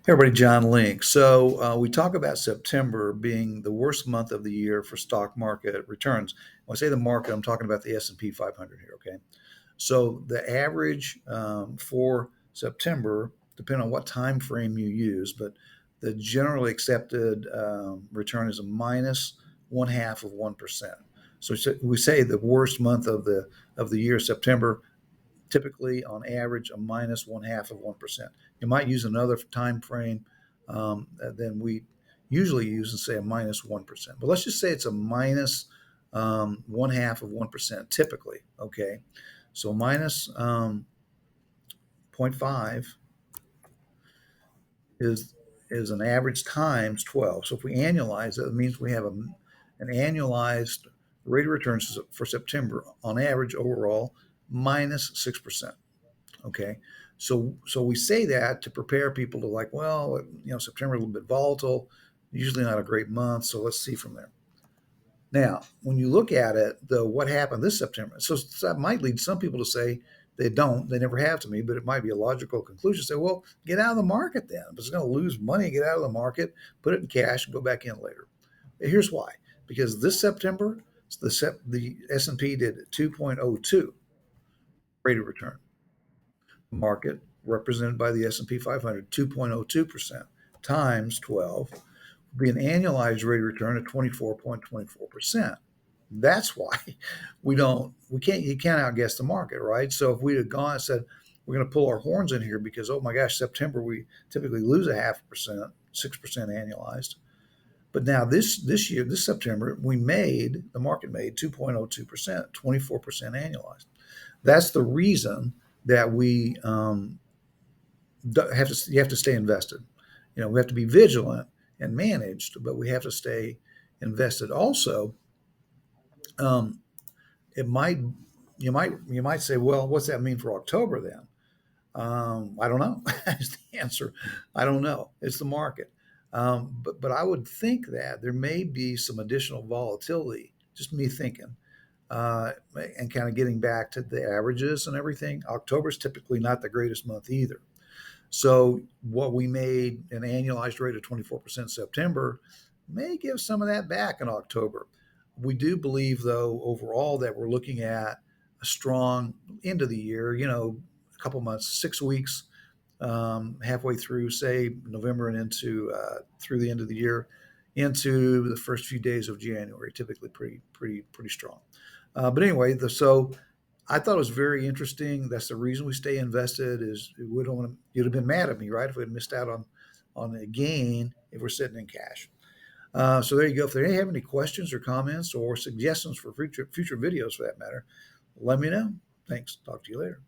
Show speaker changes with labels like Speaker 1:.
Speaker 1: Hey everybody, John Link. We talk about September being the worst month of the year for stock market returns. When I say the market, I'm talking about the S&P 500 here. Okay, so the average for September, depending on what time frame you use, but the generally accepted return is a minus one half of 1%. We say the worst month of the year, September, typically on average a minus one half of 1%. You might use another time frame than we usually use and say a minus 1%. But let's just say it's a minus one half of 1% typically. Okay. So minus 0.5 is is an average times 12. So if we annualize it, it means we have an annualized rate of returns for September on average overall minus 6%. Okay. So we say that to prepare people to like, well, September a little bit volatile, usually not a great month. So let's see from there. Now, when you look at it, though, what happened this September? So that might lead some people to say they never have to me, but it might be a logical conclusion. Say, well, get out of the market then. If it's going to lose money, get out of the market, put it in cash, and go back in later. Here's why: because this September, the S&P did 2.02 rate of return. Market represented by the S&P 500, 2.02% times 12 would be an annualized rate of return of 24.24%. That's why you can't outguess the market, right? So if we had gone and said we're going to pull our horns in here because, oh my gosh, September we typically lose a half percent, 6% annualized. But now this year, this September, the market made 2.02%, 24% annualized. That's the reason that you have to stay invested. We have to be vigilant and managed, but we have to stay invested. Also, um, it might you might say, well, what's that mean for October then? I don't know. Is the answer. I don't know. It's the market. But I would think that there may be some additional volatility. Just me thinking, and kind of getting back to the averages and everything. October is typically not the greatest month either. So what we made an annualized rate of 24% September may give some of that back in October. We do believe, though, overall that we're looking at a strong end of the year, a couple months, 6 weeks, halfway through, say November and into through the end of the year, into the first few days of January, typically pretty strong. But anyway, so I thought it was very interesting. That's the reason we stay invested. Is we don't want to. You'd have been mad at me, right, if we had missed out on a gain if we're sitting in cash. So there you go. If they have any questions or comments or suggestions for future videos, for that matter, let me know. Thanks. Talk to you later.